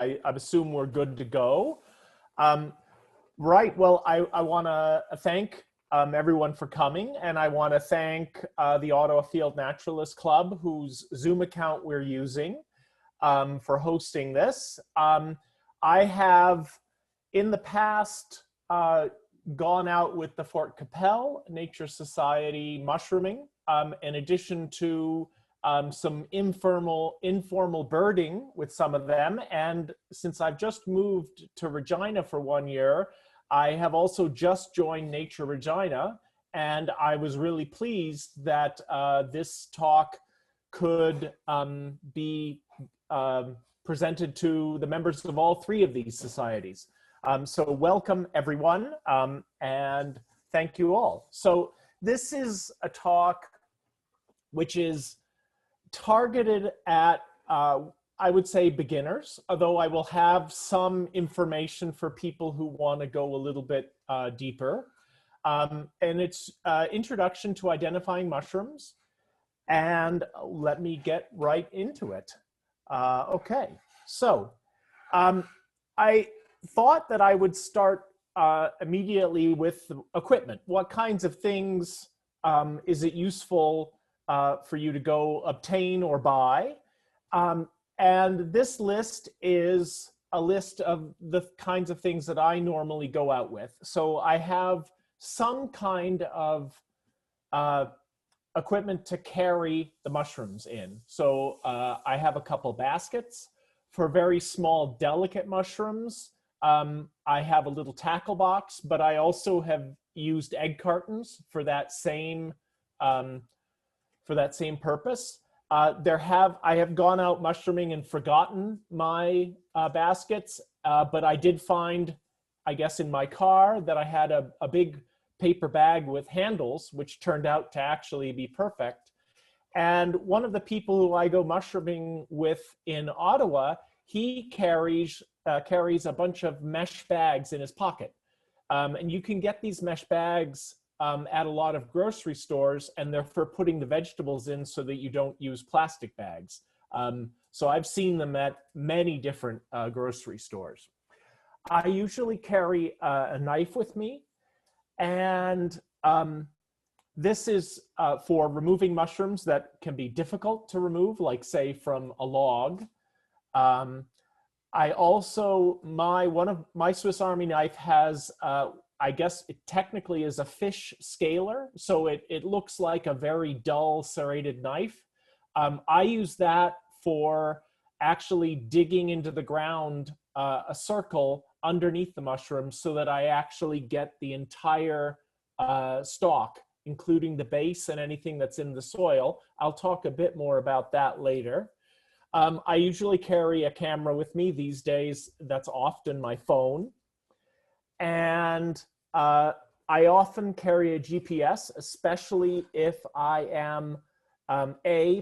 I assume we're good to go. Right, well, I want to thank everyone for coming, and I want to thank the Ottawa Field Naturalist Club, whose Zoom account we're using, for hosting this. I have, in the past, gone out with the Fort Capel Nature Society mushrooming, in addition to some informal birding with some of them. And since I've just moved to Regina for 1 year, I have also just joined Nature Regina, and I was really pleased that this talk could be presented to the members of all three of these societies. So welcome everyone, and thank you all. So this is a talk which is targeted at, I would say, beginners, although I will have some information for people who want to go a little bit deeper. And it's Introduction to Identifying Mushrooms. And let me get right into it. Okay, so I thought that I would start immediately with the equipment. What kinds of things is it useful for you to go obtain or buy? And this list is a list of the kinds of things that I normally go out with. So I have some kind of equipment to carry the mushrooms in. So I have a couple baskets. For very small, delicate mushrooms, I have a little tackle box, but I also have used egg cartons for that same purpose. I have gone out mushrooming and forgotten my baskets, but I did find, I guess in my car, that I had a big paper bag with handles, which turned out to actually be perfect. And one of the people who I go mushrooming with in Ottawa, he carries a bunch of mesh bags in his pocket. And you can get these mesh bags at a lot of grocery stores, and they're for putting the vegetables in so that you don't use plastic bags. So I've seen them at many different grocery stores. I usually carry a knife with me, and this is for removing mushrooms that can be difficult to remove, like say from a log. I also, one of my Swiss Army knife has, I guess it technically is a fish scaler. So it looks like a very dull serrated knife. I use that for actually digging into the ground a circle underneath the mushrooms so that I actually get the entire stalk, including the base and anything that's in the soil. I'll talk a bit more about that later. I usually carry a camera with me. These days, that's often my phone. And I often carry a GPS, especially if I am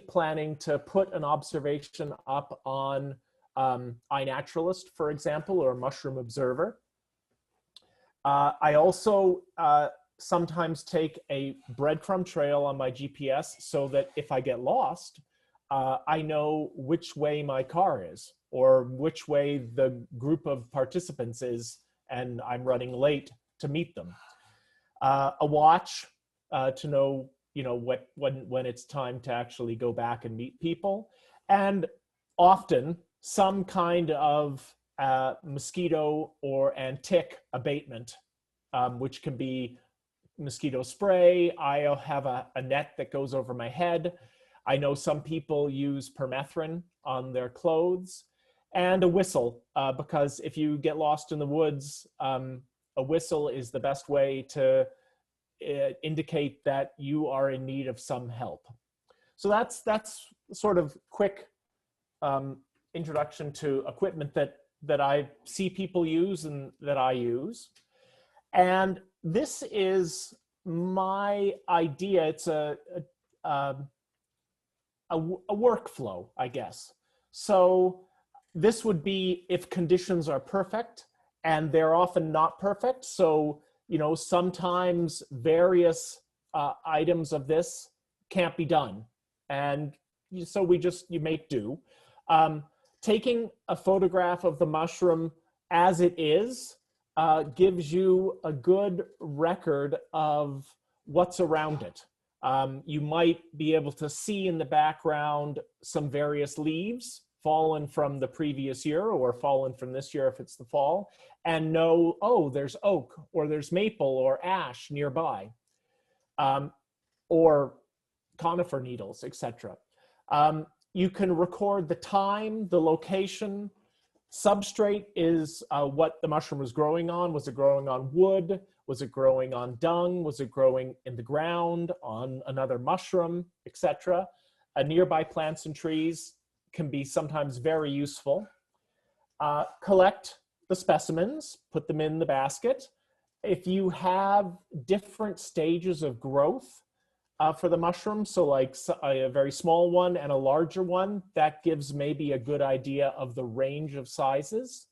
planning to put an observation up on iNaturalist, for example, or Mushroom Observer. I also sometimes take a breadcrumb trail on my GPS so that if I get lost, I know which way my car is or which way the group of participants is, and I'm running late to meet them. A watch to know, when it's time to actually go back and meet people, and often some kind of mosquito and tick abatement, which can be mosquito spray. I have a net that goes over my head. I know some people use permethrin on their clothes, and a whistle, because if you get lost in the woods, a whistle is the best way to indicate that you are in need of some help. So that's sort of quick introduction to equipment that I see people use and that I use. And this is my idea. It's a workflow, I guess. So this would be if conditions are perfect, and they're often not perfect. So, sometimes various items of this can't be done. And so you make do. taking a photograph of the mushroom as it is gives you a good record of what's around it. You might be able to see in the background some various leaves fallen from the previous year or fallen from this year if it's the fall, and know, oh, there's oak or there's maple or ash nearby, or conifer needles, etc. You can record the time, the location. Substrate is what the mushroom was growing on. Was it growing on wood? Was it growing on dung? Was it growing in the ground on another mushroom, etc.? Nearby plants and trees can be sometimes very useful. Collect the specimens, put them in the basket. If you have different stages of growth for the mushroom, so like a very small one and a larger one, that gives maybe a good idea of the range of sizes.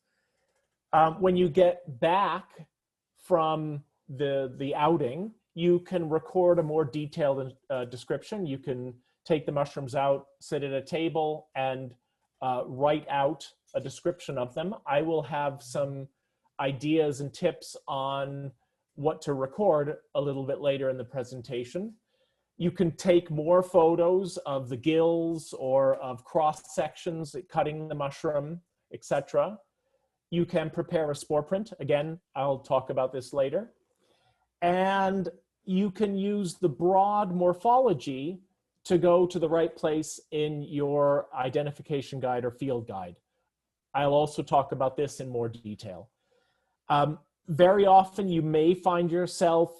When you get back from the outing, you can record a more detailed description. You can take the mushrooms out, sit at a table, and write out a description of them. I will have some ideas and tips on what to record a little bit later in the presentation. You can take more photos of the gills or of cross sections, cutting the mushroom, etc. You can prepare a spore print. Again, I'll talk about this later. And you can use the broad morphology to go to the right place in your identification guide or field guide. I'll also talk about this in more detail. Very often you may find yourself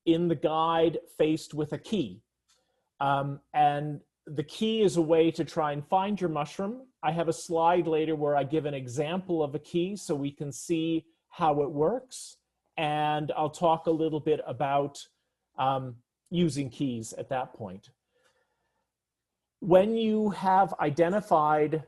in the guide faced with a key. And the key is a way to try and find your mushroom. I have a slide later where I give an example of a key so we can see how it works. And I'll talk a little bit about using keys at that point. When you have identified,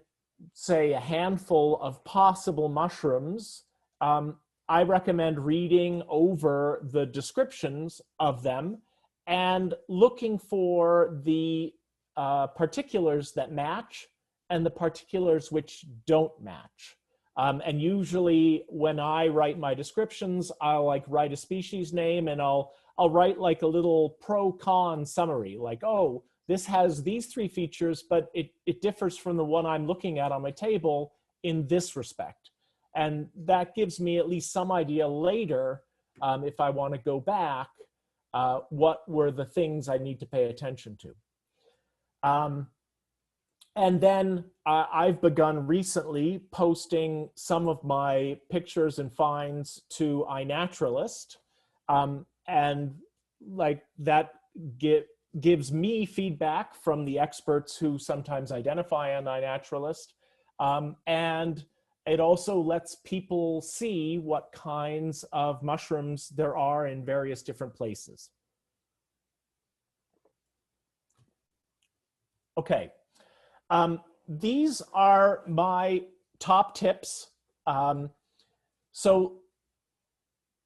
say, a handful of possible mushrooms, I recommend reading over the descriptions of them and looking for the particulars that match and the particulars which don't match. And usually when I write my descriptions, I'll like write a species name and I'll write like a little pro-con summary, like, oh, this has these 3 features, but it differs from the one I'm looking at on my table in this respect. And that gives me at least some idea later, if I want to go back, what were the things I need to pay attention to. And then I've begun recently posting some of my pictures and finds to iNaturalist. And like that gives me feedback from the experts who sometimes identify on iNaturalist. And it also lets people see what kinds of mushrooms there are in various different places. Okay, these are my top tips. So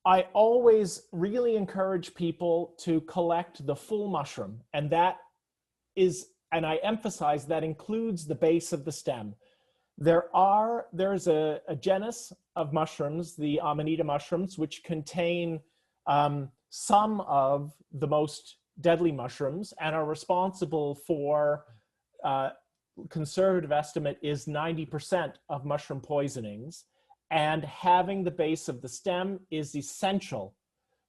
I always really encourage people to collect the full mushroom, and that is, and I emphasize that includes the base of the stem. There's a genus of mushrooms, the Amanita mushrooms, which contain some of the most deadly mushrooms and are responsible for, conservative estimate is 90% of mushroom poisonings. And having the base of the stem is essential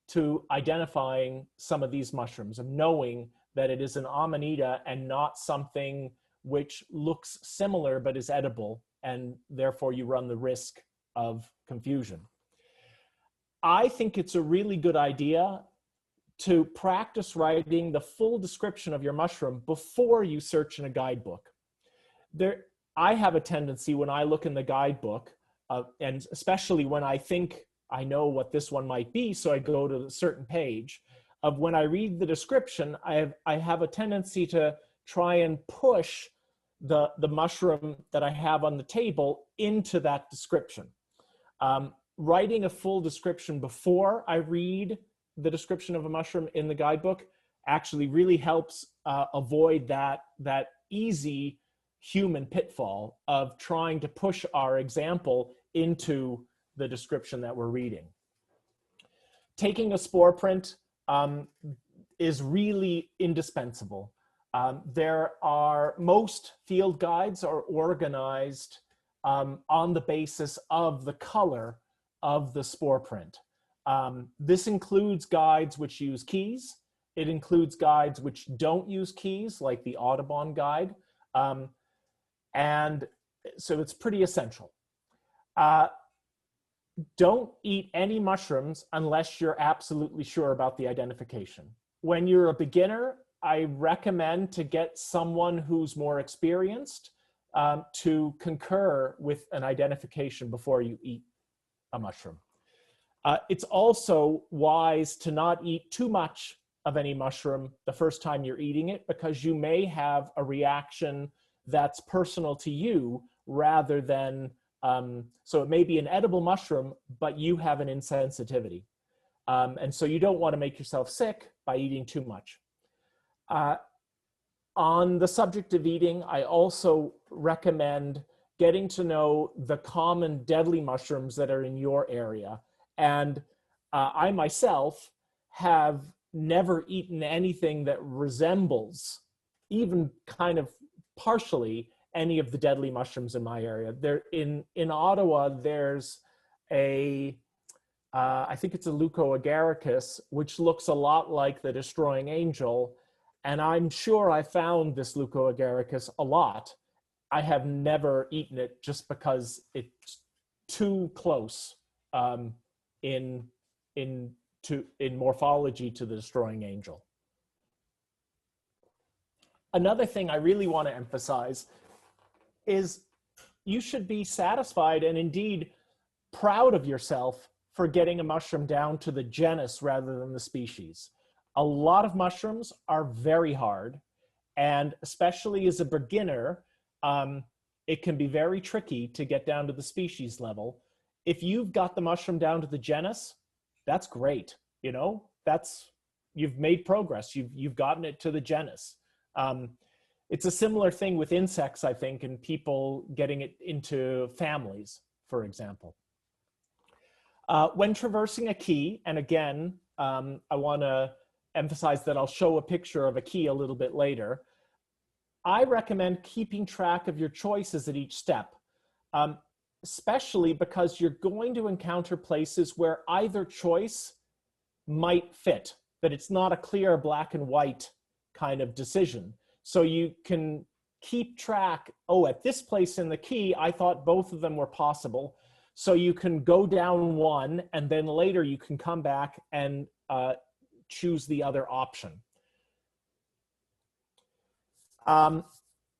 to identifying some of these mushrooms, of knowing that it is an Amanita and not something which looks similar but is edible, and therefore you run the risk of confusion. I think it's a really good idea to practice writing the full description of your mushroom before you search in a guidebook. I have a tendency when I look in the guidebook, and especially when I think I know what this one might be, so I go to a certain page, of when I read the description, I have a tendency to try and push the mushroom that I have on the table into that description. Writing a full description before I read the description of a mushroom in the guidebook actually really helps avoid that easy human pitfall of trying to push our example into the description that we're reading. Taking a spore print is really indispensable. Most field guides are organized on the basis of the color of the spore print. This includes guides which use keys. It includes guides which don't use keys, like the Audubon guide. And so it's pretty essential. Don't eat any mushrooms unless you're absolutely sure about the identification. When you're a beginner, I recommend to get someone who's more experienced to concur with an identification before you eat a mushroom. It's also wise to not eat too much of any mushroom the first time you're eating it, because you may have a reaction that's personal to you rather than, so it may be an edible mushroom, but you have an insensitivity. And so you don't want to make yourself sick by eating too much. On the subject of eating, I also recommend getting to know the common deadly mushrooms that are in your area. And I myself have never eaten anything that resembles, even kind of partially, any of the deadly mushrooms in my area. There in Ottawa, there's a, I think it's a Leucoagaricus, which looks a lot like the destroying angel. And I'm sure I found this Leucoagaricus a lot. I have never eaten it just because it's too close in morphology to the destroying angel. Another thing I really want to emphasize is you should be satisfied and indeed proud of yourself for getting a mushroom down to the genus rather than the species. A lot of mushrooms are very hard, and especially as a beginner, it can be very tricky to get down to the species level. If you've got the mushroom down to the genus, that's great. You know, you've made progress. You've gotten it to the genus. It's a similar thing with insects, I think, and people getting it into families, for example. When traversing a key, and again, I want to emphasize that I'll show a picture of a key a little bit later, I recommend keeping track of your choices at each step, especially because you're going to encounter places where either choice might fit, that it's not a clear black and white kind of decision. So you can keep track, oh, at this place in the key, I thought both of them were possible. So you can go down one, and then later you can come back and choose the other option.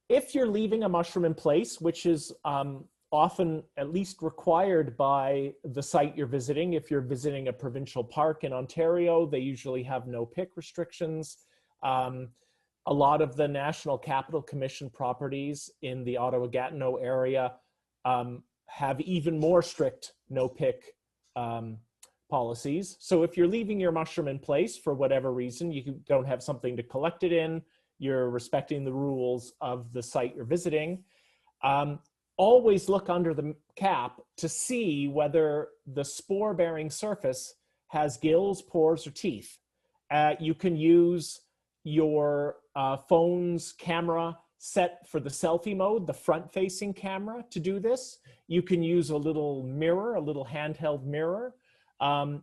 If you're leaving a mushroom in place, which is often at least required by the site you're visiting, if you're visiting a provincial park in Ontario, they usually have no pick restrictions. A lot of the National Capital Commission properties in the Ottawa-Gatineau area have even more strict no-pick policies. So if you're leaving your mushroom in place for whatever reason, you don't have something to collect it in, you're respecting the rules of the site you're visiting, always look under the cap to see whether the spore-bearing surface has gills, pores, or teeth. You can use your phone's camera set for the selfie mode, the front-facing camera, to do this. You can use a little mirror, a little handheld mirror.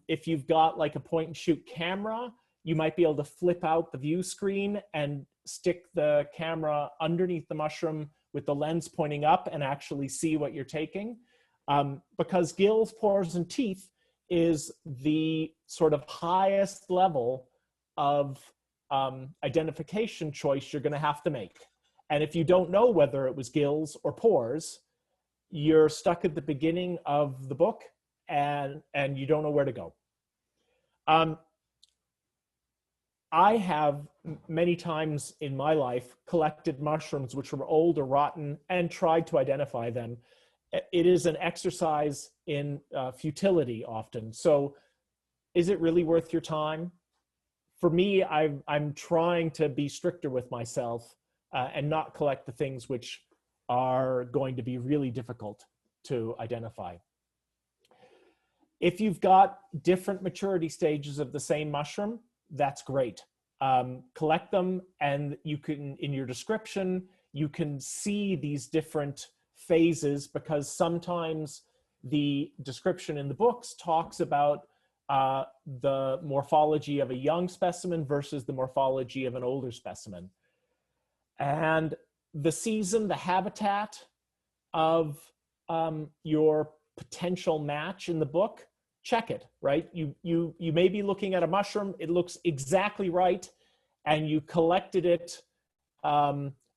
If you've got like a point-and-shoot camera, you might be able to flip out the view screen and stick the camera underneath the mushroom with the lens pointing up and actually see what you're taking. Because gills, pores, and teeth is the sort of highest level of identification choice you're going to have to make. And if you don't know whether it was gills or pores, you're stuck at the beginning of the book and you don't know where to go. I have many times in my life collected mushrooms which were old or rotten and tried to identify them. It is an exercise in futility often. So is it really worth your time? For me, I'm trying to be stricter with myself and not collect the things which are going to be really difficult to identify. If you've got different maturity stages of the same mushroom, that's great. Collect them, and you can, in your description, you can see these different phases, because sometimes the description in the books talks about the morphology of a young specimen versus the morphology of an older specimen. And the season, the habitat of your potential match in the book, check it, right? You may be looking at a mushroom, it looks exactly right, and you collected it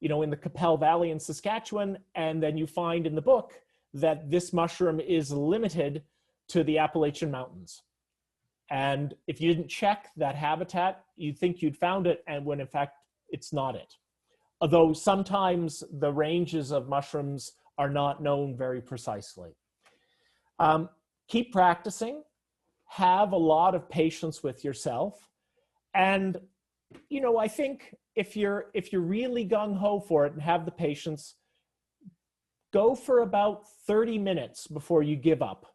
you know, in the Capel Valley in Saskatchewan, and then you find in the book that this mushroom is limited to the Appalachian Mountains. And if you didn't check that habitat, you'd think you'd found it, and when in fact it's not it. Although sometimes the ranges of mushrooms are not known very precisely. Keep practicing, have a lot of patience with yourself. And, you know, I think if you're really gung-ho for it and have the patience, go for about 30 minutes before you give up.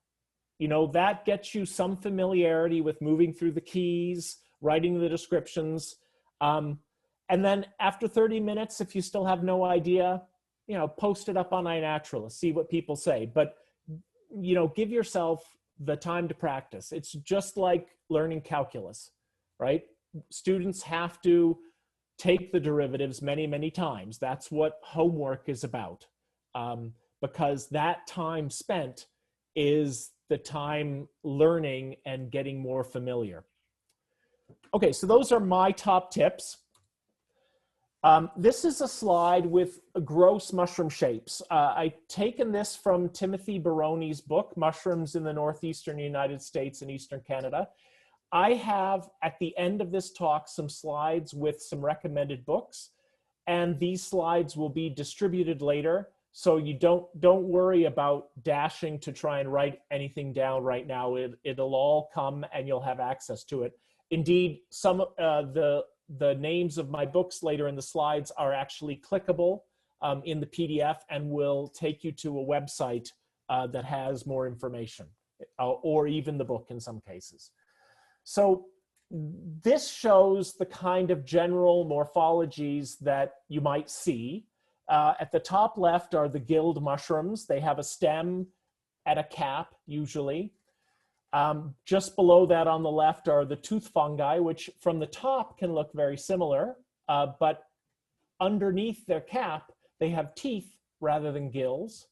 You know, that gets you some familiarity with moving through the keys, writing the descriptions. And then after 30 minutes, if you still have no idea, you know, post it up on iNaturalist, see what people say. But, you know, give yourself the time to practice. It's just like learning calculus, right? Students have to take the derivatives many, many times. That's what homework is about, because that time spent is the time learning and getting more familiar. Okay, so those are my top tips. This is a slide with gross mushroom shapes. I've taken this from Timothy Baroni's book, Mushrooms in the Northeastern United States and Eastern Canada. I have, at the end of this talk, some slides with some recommended books, and these slides will be distributed later. So you don't worry about dashing to try and write anything down right now. It'll all come and you'll have access to it. Indeed, some the names of my books later in the slides are actually clickable in the PDF and will take you to a website that has more information, or even the book in some cases. So this shows the kind of general morphologies that you might see. At the top left are the gilled mushrooms. They have a stem at a cap, usually. Just below that on the left are the tooth fungi, which from the top can look very similar, but underneath their cap, they have teeth rather than gills.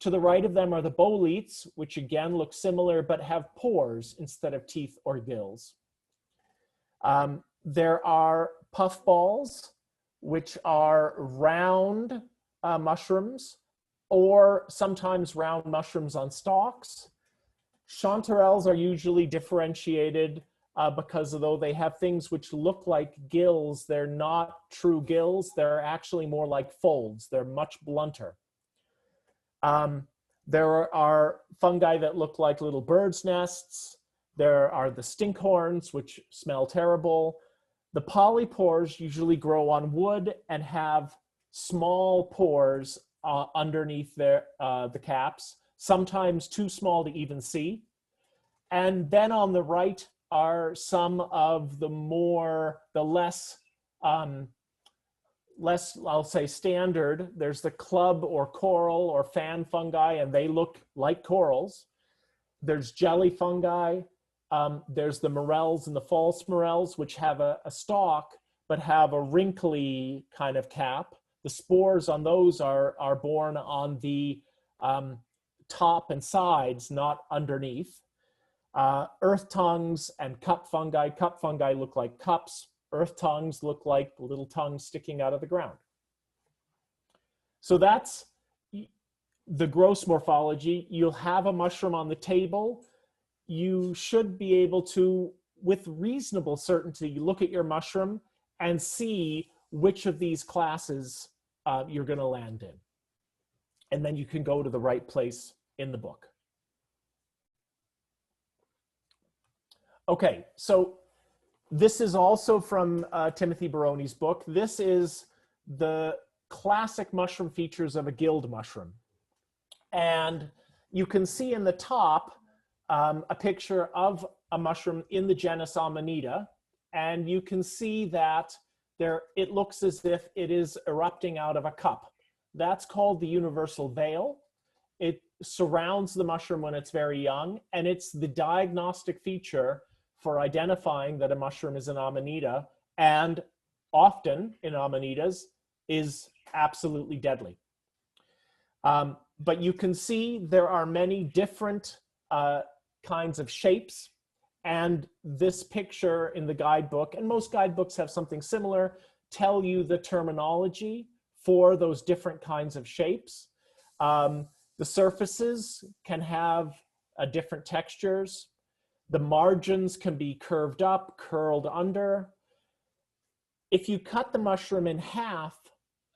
To the right of them are the boletes, which again look similar, but have pores instead of teeth or gills. There are puffballs, which are round mushrooms, or sometimes round mushrooms on stalks. Chanterelles are usually differentiated because although they have things which look like gills, they're not true gills. They're actually more like folds. They're much blunter. There are fungi that look like little birds' nests. There are the stinkhorns, which smell terrible. The polypores usually grow on wood and have small pores underneath their, the caps, sometimes too small to even see. And then on the right are some of the less, I'll say standard. There's the club or coral or fan fungi, and they look like corals. There's jelly fungi. There's the morels and the false morels, which have a stalk, but have a wrinkly kind of cap. The spores on those are borne on the top and sides, not underneath. Earth tongues and cup fungi. Cup fungi look like cups. Earth tongues look like little tongues sticking out of the ground. So that's the gross morphology. You'll have a mushroom on the table. You should be able to, with reasonable certainty, look at your mushroom and see which of these classes you're going to land in. And then you can go to the right place in the book. Okay, so this is also from Timothy Baroni's book. This is the classic mushroom features of a gilled mushroom. And you can see in the top a picture of a mushroom in the genus Amanita, and you can see that it looks as if it is erupting out of a cup. That's called the universal veil. It surrounds the mushroom when it's very young, and it's the diagnostic feature for identifying that a mushroom is an Amanita, and often in Amanitas is absolutely deadly. But you can see there are many different kinds of shapes, and this picture in the guidebook, and most guidebooks have something similar, tell you the terminology for those different kinds of shapes. The surfaces can have different textures. The margins can be curved up, curled under. If you cut the mushroom in half,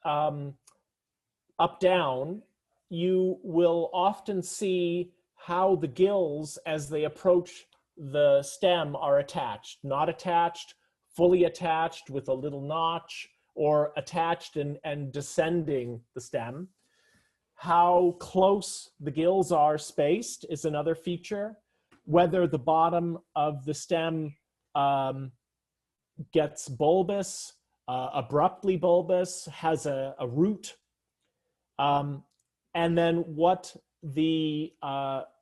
up down, you will often see how the gills, as they approach the stem, are attached. Not attached, fully attached with a little notch, or attached and descending the stem. How close the gills are spaced is another feature. Whether the bottom of the stem gets bulbous, abruptly bulbous, has a root, and then what the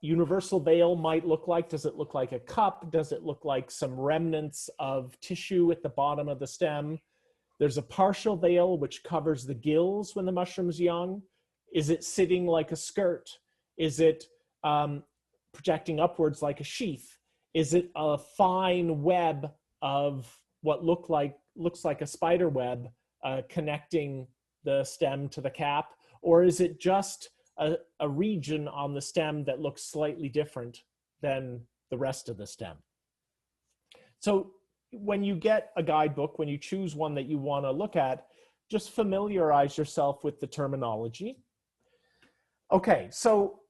universal veil might look like. Does it look like a cup? Does it look like some remnants of tissue at the bottom of the stem? There's a partial veil which covers the gills when the mushroom's young. Is it sitting like a skirt? Is it projecting upwards like a sheath? Is it a fine web of what looks like a spider web connecting the stem to the cap? Or is it just a region on the stem that looks slightly different than the rest of the stem? So when you get a guidebook, when you choose one that you want to look at, just familiarize yourself with the terminology. Okay, so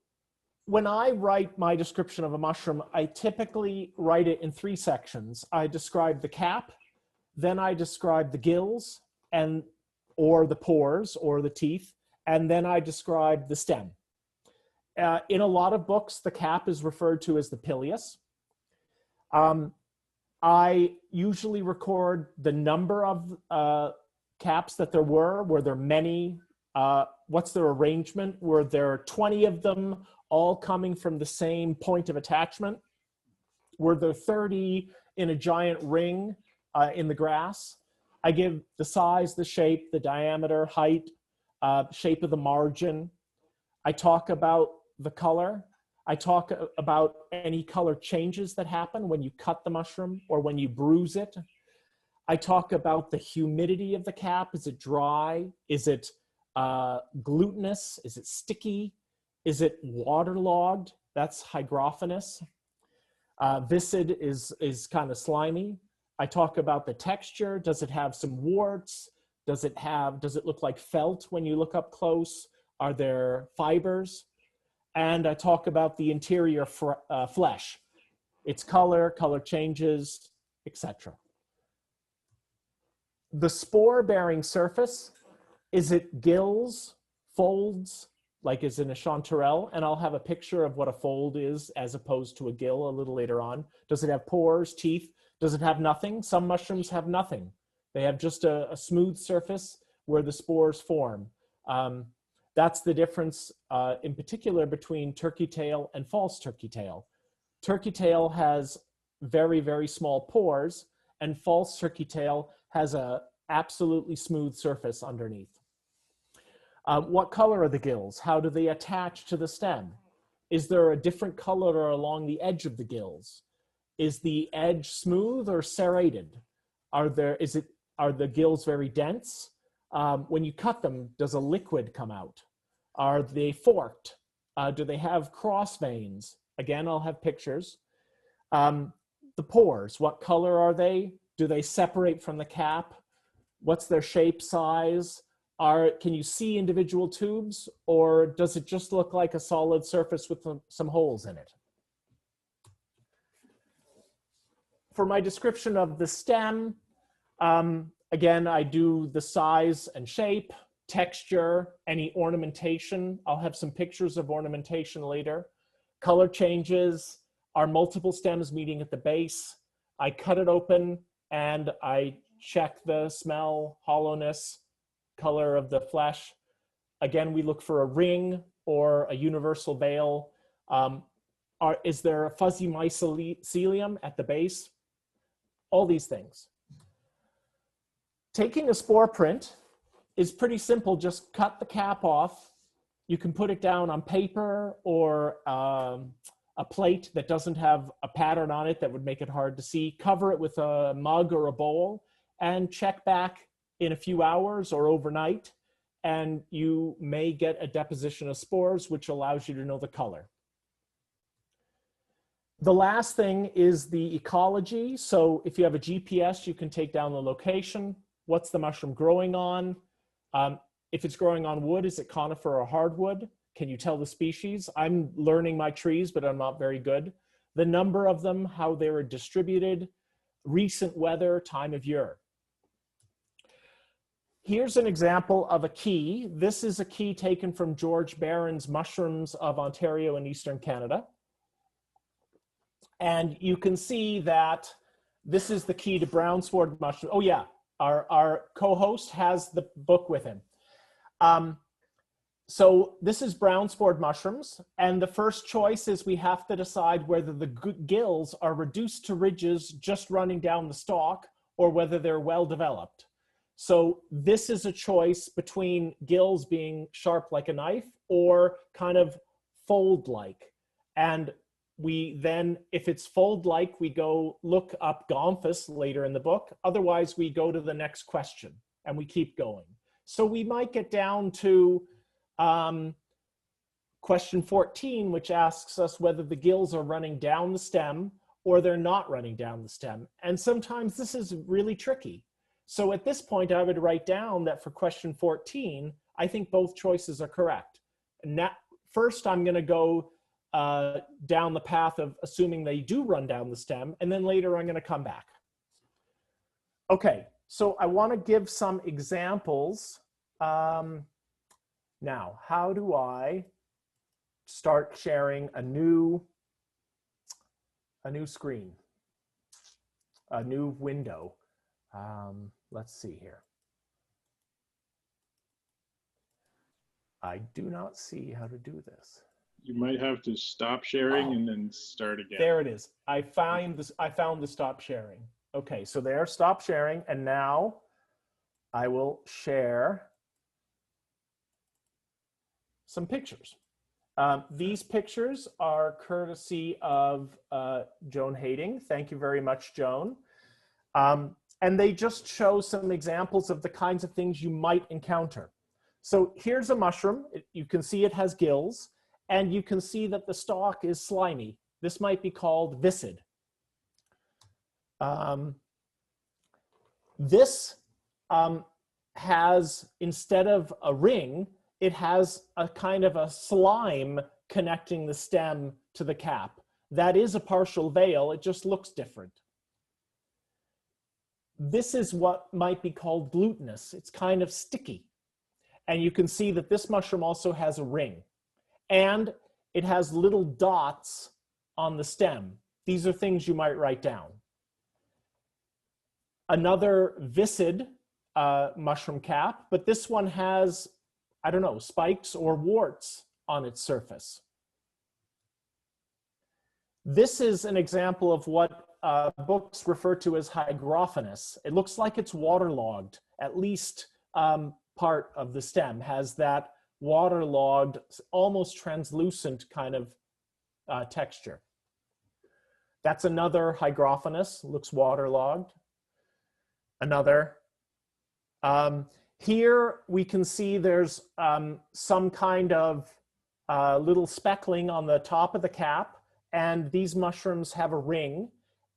when I write my description of a mushroom, I typically write it in 3 sections. I describe the cap, then I describe the gills, or the pores, or the teeth, and then I describe the stem. In a lot of books, the cap is referred to as the pileus. I usually record the number of caps that there were there many, what's their arrangement, were there 20 of them all coming from the same point of attachment? Were there 30 in a giant ring in the grass? I give the size, the shape, the diameter, height, shape of the margin. I talk about the color. I talk about any color changes that happen when you cut the mushroom or when you bruise it. I talk about the humidity of the cap. Is it dry? Is it glutinous? Is it sticky? Is it waterlogged? That's Hygrophonus. Viscid is kind of slimy. I talk about the texture. Does it have some warts? Does it look like felt when you look up close? Are there fibers? And I talk about the interior flesh, its color changes, etc. The spore-bearing surface, is it gills, folds, like is in a chanterelle? And I'll have a picture of what a fold is as opposed to a gill a little later on. Does it have pores, teeth? Does it have nothing? Some mushrooms have nothing. They have just a smooth surface where the spores form. That's the difference in particular between turkey tail and false turkey tail. Turkey tail has very, very small pores, and false turkey tail has a absolutely smooth surface underneath. What color are the gills? How do they attach to the stem? Is there a different color along the edge of the gills? Is the edge smooth or serrated? Are the gills very dense? When you cut them, does a liquid come out? Are they forked? Do they have cross veins? Again, I'll have pictures. The pores, what color are they? Do they separate from the cap? What's their shape, size? Can you see individual tubes, or does it just look like a solid surface with some holes in it? For my description of the stem, again, I do the size and shape. texture, any ornamentation. I'll have some pictures of ornamentation later. Color changes, are multiple stems meeting at the base. I cut it open and I check the smell, hollowness, color of the flesh. Again, we look for a ring or a universal veil. Is there a fuzzy mycelium at the base? All these things. Taking a spore print is pretty simple. Just cut the cap off. You can put it down on paper or a plate that doesn't have a pattern on it that would make it hard to see. Cover it with a mug or a bowl and check back in a few hours or overnight, and you may get a deposition of spores, which allows you to know the color. The last thing is the ecology. So if you have a GPS, you can take down the location. What's the mushroom growing on? If it's growing on wood, is it conifer or hardwood? Can you tell the species? I'm learning my trees, but I'm not very good. The number of them, how they were distributed, recent weather, time of year. Here's an example of a key. This is a key taken from George Barron's Mushrooms of Ontario and Eastern Canada. And you can see that this is the key to brown sword mushroom. Oh yeah, our co-host has the book with him. So this is brown spored mushrooms, and the first choice is we have to decide whether the gills are reduced to ridges just running down the stalk or whether they're well developed. So this is a choice between gills being sharp like a knife or kind of fold-like. And we then, if it's fold-like, we go look up Gomphus later in the book. Otherwise, we go to the next question and we keep going. So we might get down to question 14, which asks us whether the gills are running down the stem or they're not running down the stem. And sometimes this is really tricky. So at this point, I would write down that for question 14, I think both choices are correct. And that, first, I'm going to go down the path of assuming they do run down the stem, and then later I'm going to come back. Okay, so I want to give some examples. Now, how do I start sharing a new screen, a new window? Let's see here. I do not see how to do this. You might have to stop sharing and then start again. There it is. I found the stop sharing. Okay, so there, stop sharing, and now I will share some pictures. These pictures are courtesy of Joan Hading. Thank you very much, Joan. And they just show some examples of the kinds of things you might encounter. So here's a mushroom. You can see it has gills, and you can see that the stalk is slimy. This might be called viscid. This has, instead of a ring, it has a kind of a slime connecting the stem to the cap. That is a partial veil, it just looks different. This is what might be called glutinous. It's kind of sticky. And you can see that this mushroom also has a ring. And it has little dots on the stem. These are things you might write down. Another viscid mushroom cap, but this one has, I don't know, spikes or warts on its surface. This is an example of what books refer to as Hygrophonus. It looks like it's waterlogged. At least part of the stem has that waterlogged, almost translucent kind of texture. That's another Hygrophonus, looks waterlogged. Another. Here we can see there's some kind of little speckling on the top of the cap, and these mushrooms have a ring,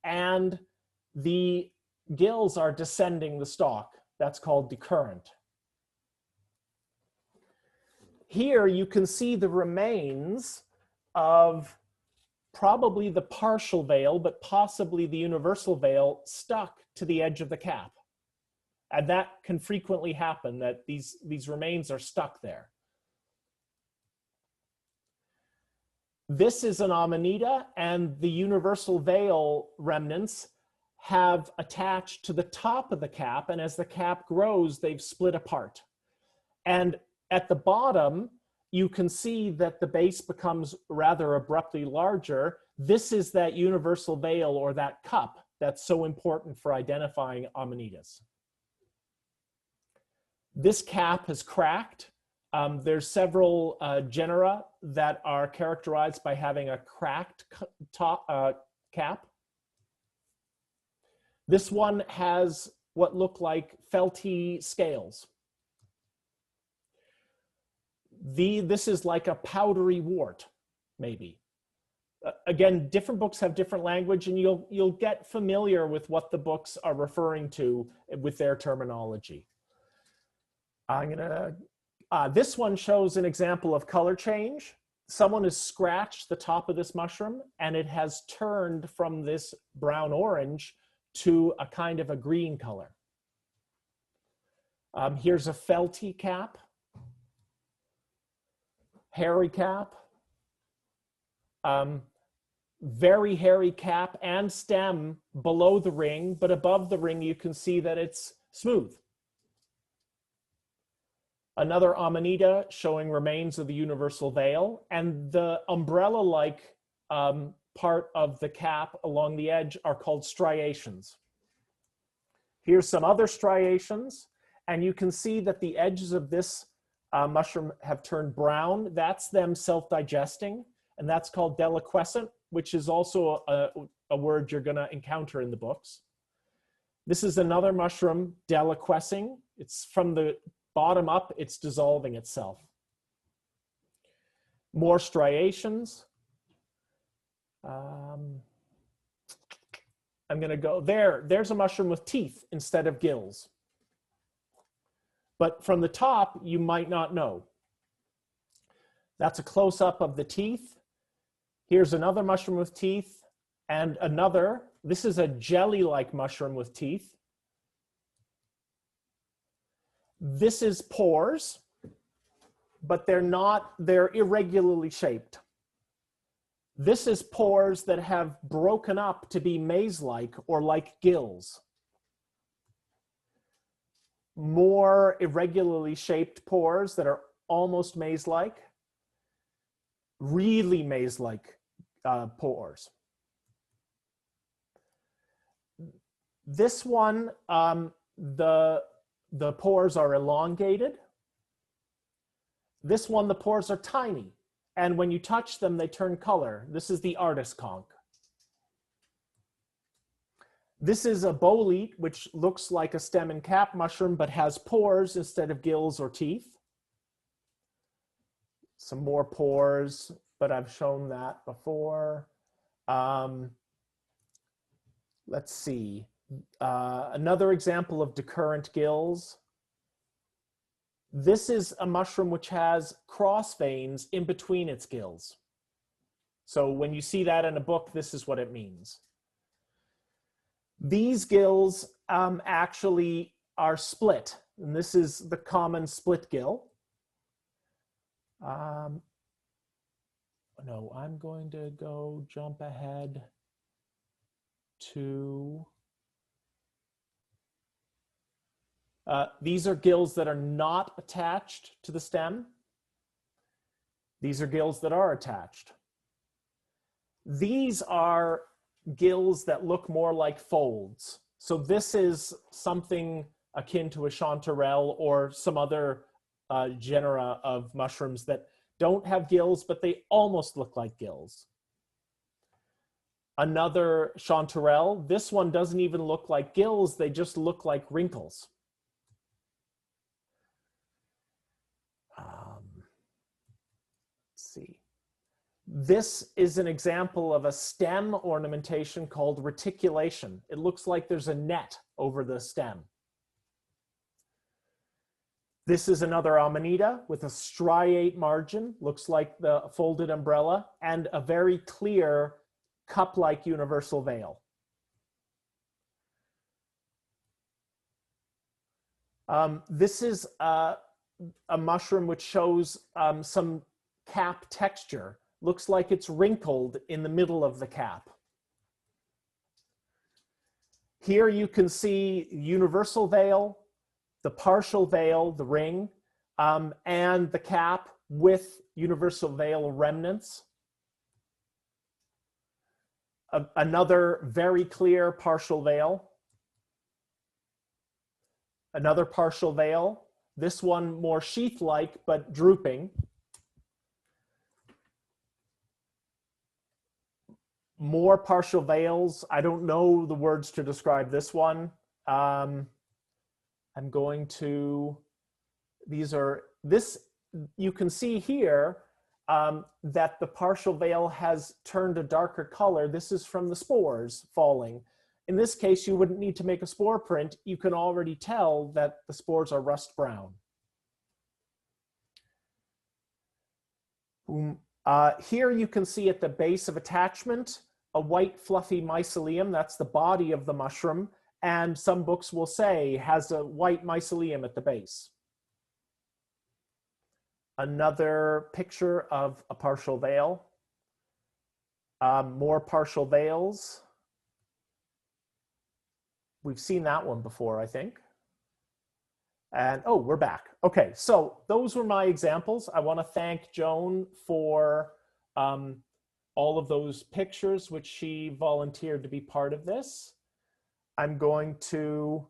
and the gills are descending the stalk. That's called decurrent. Here you can see the remains of probably the partial veil, but possibly the universal veil stuck to the edge of the cap. And that can frequently happen, that these remains are stuck there. This is an Amanita, and the universal veil remnants have attached to the top of the cap, and as the cap grows, they've split apart. And at the bottom, you can see that the base becomes rather abruptly larger. This is that universal veil, or that cup, that's so important for identifying Amanitas. This cap has cracked. There's several genera that are characterized by having a cracked cap. This one has what look like felty scales. This is like a powdery wart, maybe. Again, different books have different language, and you'll get familiar with what the books are referring to with their terminology. This one shows an example of color change. Someone has scratched the top of this mushroom, and it has turned from this brown-orange to a kind of a green color. Here's a felty cap, hairy cap, very hairy cap and stem below the ring, but above the ring you can see that it's smooth. Another Amanita showing remains of the universal veil, and the umbrella-like part of the cap along the edge are called striations. Here's some other striations, and you can see that the edges of this mushroom have turned brown. That's them self-digesting, and that's called deliquescent, which is also a word you're going to encounter in the books. This is another mushroom deliquescing. It's from the bottom up, it's dissolving itself. More striations. I'm going to go there. There's a mushroom with teeth instead of gills. But from the top, you might not know. That's a close-up of the teeth. Here's another mushroom with teeth, and another. This is a jelly-like mushroom with teeth. This is pores, but they're irregularly shaped. This is pores that have broken up to be maze-like or like gills. More irregularly shaped pores that are almost maze-like. Really maze-like pores. This one, the pores are elongated. This one, the pores are tiny. And when you touch them, they turn color. This is the artist conch. This is a bolete, which looks like a stem and cap mushroom, but has pores instead of gills or teeth. Some more pores, but I've shown that before. Let's see. Another example of decurrent gills. This is a mushroom which has cross veins in between its gills. So when you see that in a book, this is what it means. These gills actually are split, and this is the common split gill. No, I'm going to go jump ahead to... these are gills that are not attached to the stem. These are gills that are attached. These are gills that look more like folds. So this is something akin to a chanterelle or some other genera of mushrooms that don't have gills, but they almost look like gills. Another chanterelle, this one doesn't even look like gills, they just look like wrinkles. Let's see. This is an example of a stem ornamentation called reticulation. It looks like there's a net over the stem. This is another Amanita with a striate margin, looks like the folded umbrella, and a very clear cup-like universal veil. This is a mushroom which shows some cap texture. Looks like it's wrinkled in the middle of the cap. Here you can see universal veil, the partial veil, the ring, and the cap with universal veil remnants. Another very clear partial veil. Another partial veil. This one more sheath-like, but drooping. More partial veils. I don't know the words to describe this one. I'm going to, you can see here that the partial veil has turned a darker color. This is from the spores falling. In this case, you wouldn't need to make a spore print. You can already tell that the spores are rust brown. Here you can see at the base of attachment, a white fluffy mycelium. That's the body of the mushroom. And some books will say has a white mycelium at the base. Another picture of a partial veil. More partial veils. We've seen that one before, I think. And oh, we're back. Okay, so those were my examples. I want to thank Joan for all of those pictures, which she volunteered to be part of this. I'm going to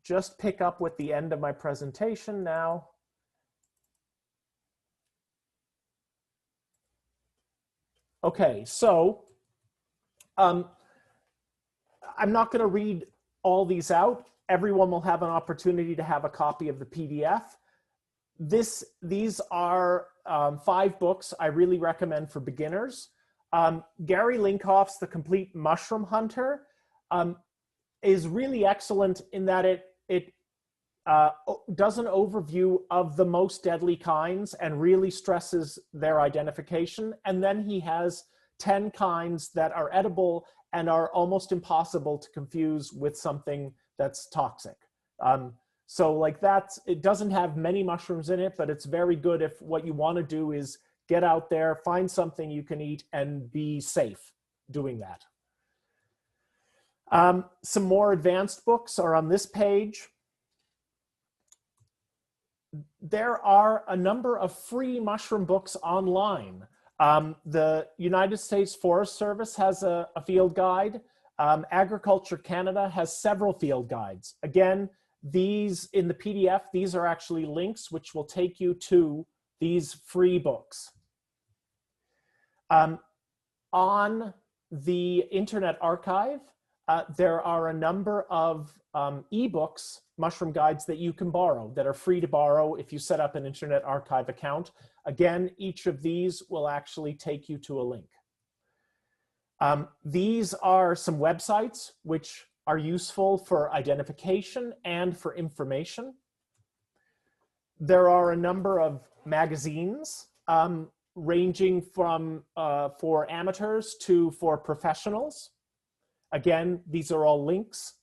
just pick up with the end of my presentation now. Okay, so I'm not going to read all these out. Everyone will have an opportunity to have a copy of the PDF. These are 5 books I really recommend for beginners. Gary Linkhoff's The Complete Mushroom Hunter is really excellent in that it does an overview of the most deadly kinds and really stresses their identification. And then he has 10 kinds that are edible and are almost impossible to confuse with something that's toxic. So like it doesn't have many mushrooms in it, but it's very good if what you want to do is get out there, find something you can eat, and be safe doing that. Some more advanced books are on this page. There are a number of free mushroom books online. The United States Forest Service has a field guide. Agriculture Canada has several field guides. Again, these in the PDF, these are actually links which will take you to these free books. On the Internet Archive, there are a number of ebooks, mushroom guides that you can borrow, that are free to borrow if you set up an Internet Archive account. Again, each of these will actually take you to a link. These are some websites which are useful for identification and for information. There are a number of magazines ranging from for amateurs to for professionals. Again, these are all links.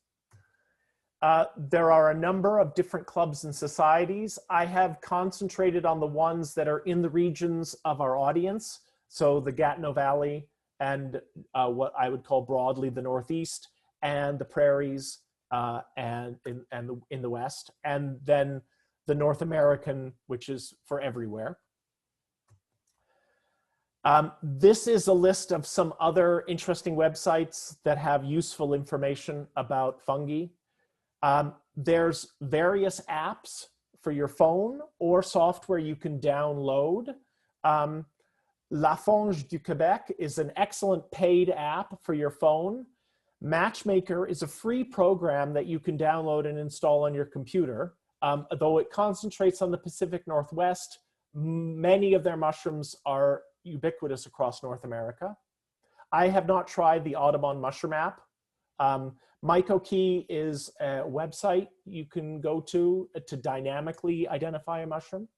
There are a number of different clubs and societies. I have concentrated on the ones that are in the regions of our audience. So the Gatineau Valley and what I would call broadly the Northeast, and the prairies and in the West, and then the North American, which is for everywhere. This is a list of some other interesting websites that have useful information about fungi. There's various apps for your phone or software you can download. La Fungi du Québec is an excellent paid app for your phone. Matchmaker is a free program that you can download and install on your computer. Though it concentrates on the Pacific Northwest, many of their mushrooms are ubiquitous across North America. I have not tried the Audubon mushroom app. MycoKey is a website you can go to dynamically identify a mushroom.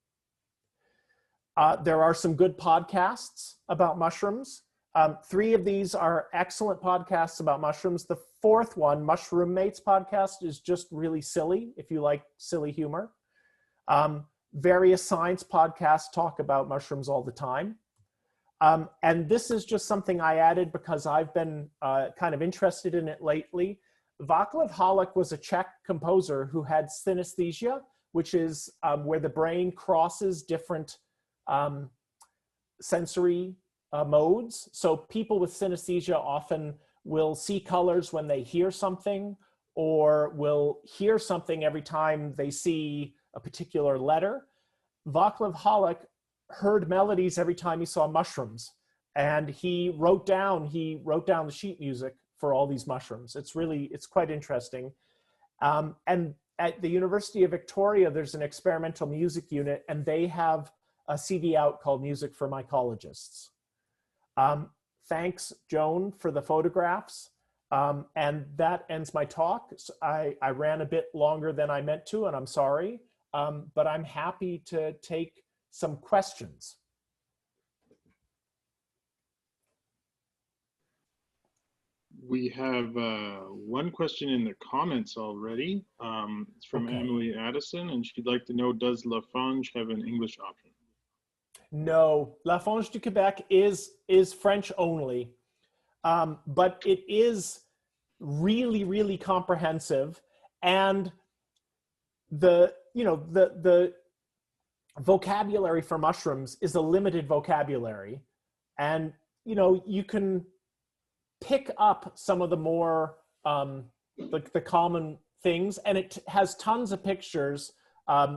There are some good podcasts about mushrooms. 3 of these are excellent podcasts about mushrooms. The fourth one, Mushroom Mates podcast, is just really silly if you like silly humor. Various science podcasts talk about mushrooms all the time. And this is just something I added because I've been kind of interested in it lately. Václav Hálik was a Czech composer who had synesthesia, which is where the brain crosses different sensory modes. So people with synesthesia often will see colors when they hear something, or will hear something every time they see a particular letter. Václav Hálik heard melodies every time he saw mushrooms, and he wrote down the sheet music for all these mushrooms. It's quite interesting. And at the University of Victoria, there's an experimental music unit, and they have a CD out called Music for Mycologists. Thanks, Joan, for the photographs. And that ends my talk. So I ran a bit longer than I meant to, and I'm sorry, but I'm happy to take some questions. We have one question in the comments already. It's from Emily Addison, and she'd like to know, does La Fange have an English option? No, La Fange du Québec is French only, but it is really, really comprehensive, and the vocabulary for mushrooms is a limited vocabulary, and you can pick up some of the more the common things, and it has tons of pictures.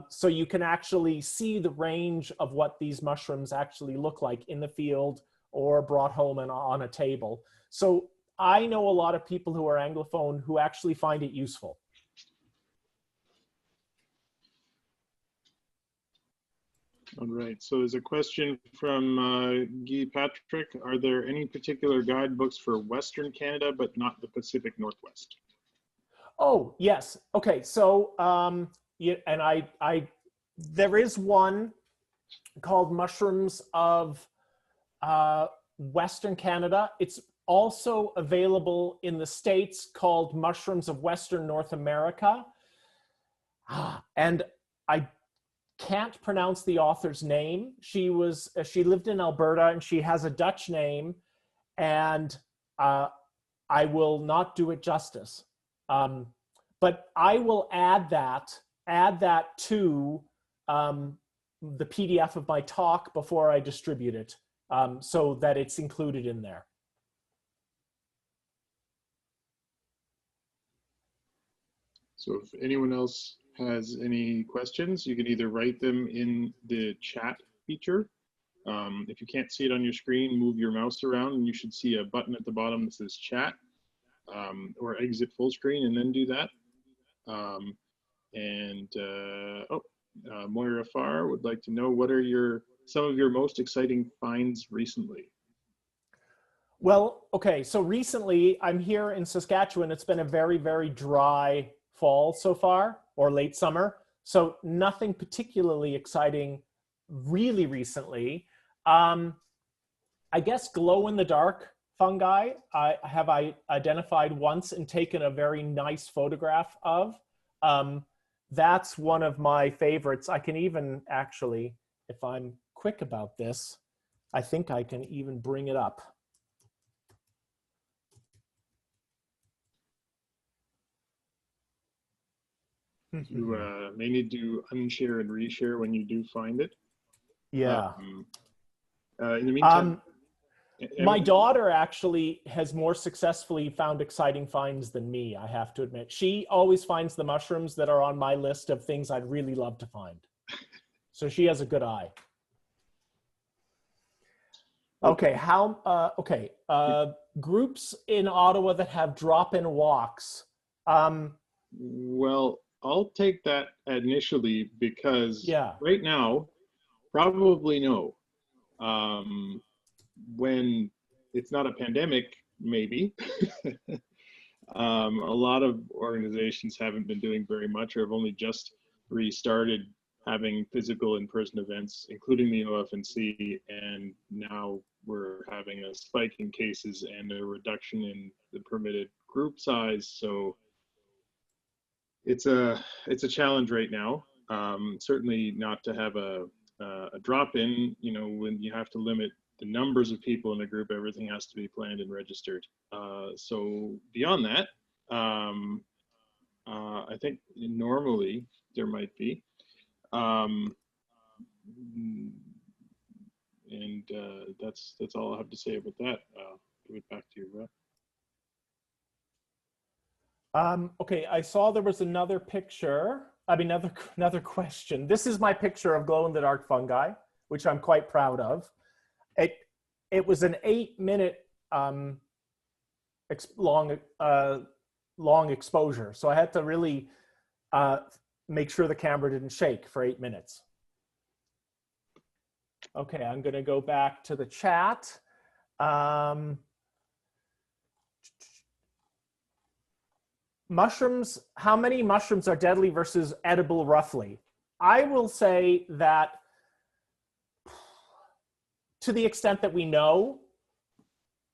So you can actually see the range of what these mushrooms actually look like in the field or brought home and on a table. So I know a lot of people who are Anglophone who actually find it useful. All right, so there's a question from Guy Patrick. Are there any particular guidebooks for Western Canada, but not the Pacific Northwest? Oh, yes. Okay, so and there is one called Mushrooms of Western Canada. It's also available in the States called Mushrooms of Western North America. And I can't pronounce the author's name. She lived in Alberta, and she has a Dutch name, and I will not do it justice. But I will add that to the PDF of my talk before I distribute it, so that it's included in there. So if anyone else has any questions, you can either write them in the chat feature. If you can't see it on your screen, move your mouse around and you should see a button at the bottom that says chat, or exit full screen and then do that. Moira Farr would like to know, what are some of your most exciting finds recently? Well, okay, so recently I'm here in Saskatchewan. It's been a very, very dry fall so far, or late summer. So nothing particularly exciting really recently. I guess glow-in-the-dark fungi I have identified once and taken a very nice photograph of. That's one of my favorites. I can even actually, if I'm quick about this, I think I can even bring it up. You may need to unshare and reshare when you do find it. Yeah. In the meantime, my daughter actually has more successfully found exciting finds than me, I have to admit. She always finds the mushrooms that are on my list of things I'd really love to find. So she has a good eye. Okay, groups in Ottawa that have drop-in walks. Well, I'll take that initially because right now, probably no. When it's not a pandemic, maybe. A lot of organizations haven't been doing very much, or have only just restarted having physical in-person events, including the OFNC, and now we're having a spike in cases and a reduction in the permitted group size. So it's a challenge right now. Certainly not to have a drop in, you know, when you have to limit the numbers of people in a group, everything has to be planned and registered. So beyond that, I think normally there might be. And that's all I have to say about that. Give it back to you, Brett. Okay, I saw there was another picture. I mean, another question. This is my picture of glow-in-the-dark fungi, which I'm quite proud of. It was an 8-minute long exposure, so I had to really make sure the camera didn't shake for 8 minutes. Okay, I'm going to go back to the chat. Mushrooms, how many mushrooms are deadly versus edible roughly? I will say that to the extent that we know,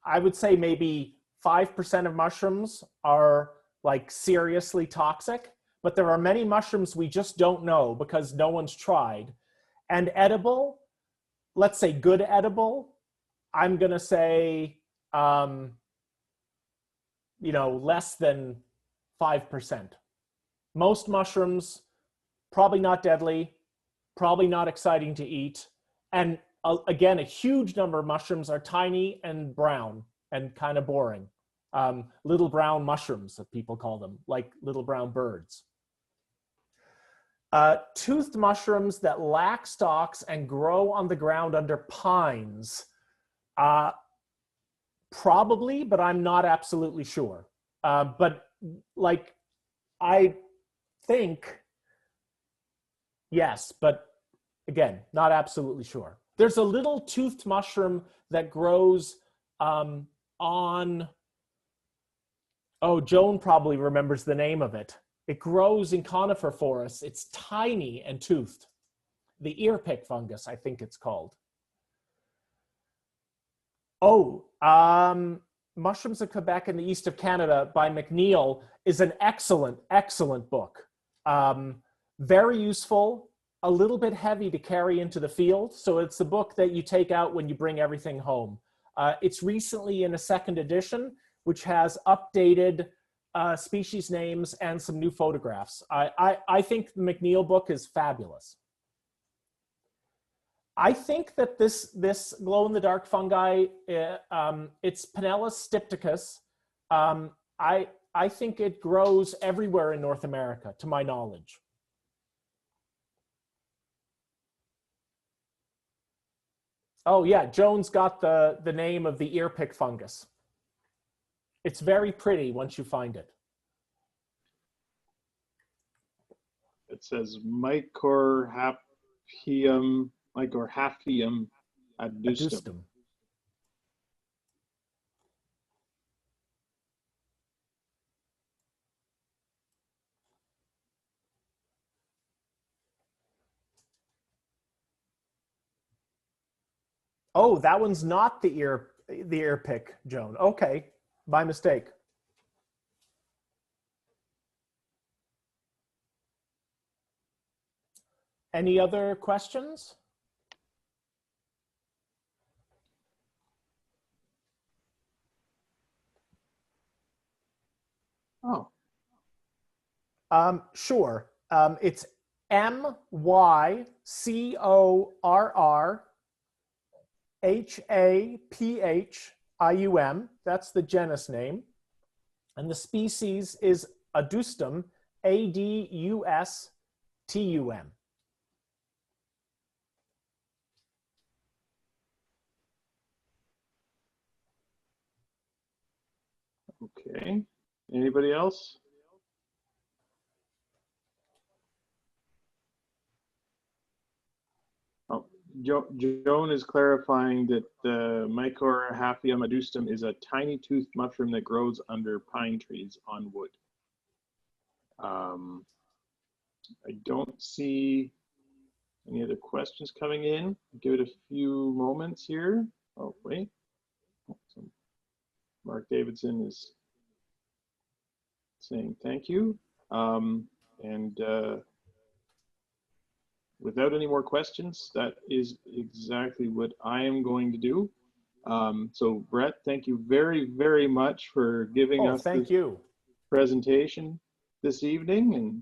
I would say maybe 5% of mushrooms are like seriously toxic, but there are many mushrooms we just don't know because no one's tried. And edible, let's say good edible, I'm gonna say, you know, less than 5%. Most mushrooms, probably not deadly, probably not exciting to eat. And again, a huge number of mushrooms are tiny and brown and kind of boring. Little brown mushrooms, that people call them, like little brown birds. Toothed mushrooms that lack stalks and grow on the ground under pines. Probably, but I'm not absolutely sure. But like, I think yes, but again, not absolutely sure. There's a little toothed mushroom that grows on, oh, Joan probably remembers the name of it. It grows in conifer forests. It's tiny and toothed. The earpick fungus, I think it's called. Oh, Mushrooms of Quebec and the East of Canada by McNeil is an excellent, excellent book. Very useful, a little bit heavy to carry into the field. So it's the book that you take out when you bring everything home. It's recently in a second edition, which has updated species names and some new photographs. I think the McNeil book is fabulous. I think that this glow-in-the-dark fungi, it's Pinellus stypticus. I think it grows everywhere in North America, to my knowledge. Oh yeah, Joan's got the name of the earpick fungus. It's very pretty once you find it. It says Mycorrhapium adustum. Oh, that one's not the ear pick, Joan. Okay, my mistake. Any other questions? Oh. Sure. It's Mycorrhapium. That's the genus name. And the species is Adustum, Adustum. Okay. Anybody else? Oh, Joan is clarifying that the Mycorrhapium adustum is a tiny toothed mushroom that grows under pine trees on wood. I don't see Any other questions coming in? Give it a few moments here. Oh, wait. So Mark Davidson is saying thank you. And without any more questions, that is exactly what I am going to do. So Brett, thank you very, very much for giving Oh, us thank this you. presentation this evening and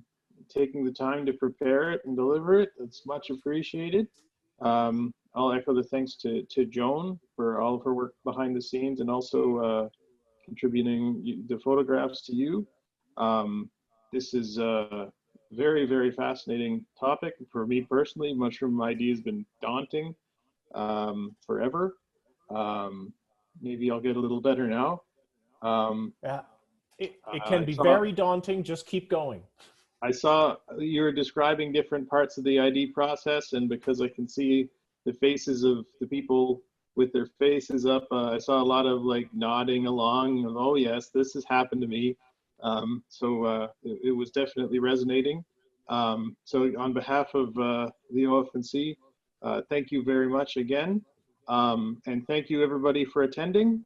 taking the time to prepare it and deliver it. It's much appreciated. I'll echo the thanks to Joan for all of her work behind the scenes and also contributing the photographs to you. This is a very, very fascinating topic for me personally. Mushroom ID has been daunting forever. Maybe I'll get a little better now. Yeah, it can I be saw very daunting. Just keep going. you were describing different parts of the ID process, and because I can see the faces of the people with their faces up, I saw a lot of like nodding along. Of, oh yes, this has happened to me. It was definitely resonating. So on behalf of the OFNC, thank you very much again, and thank you everybody for attending.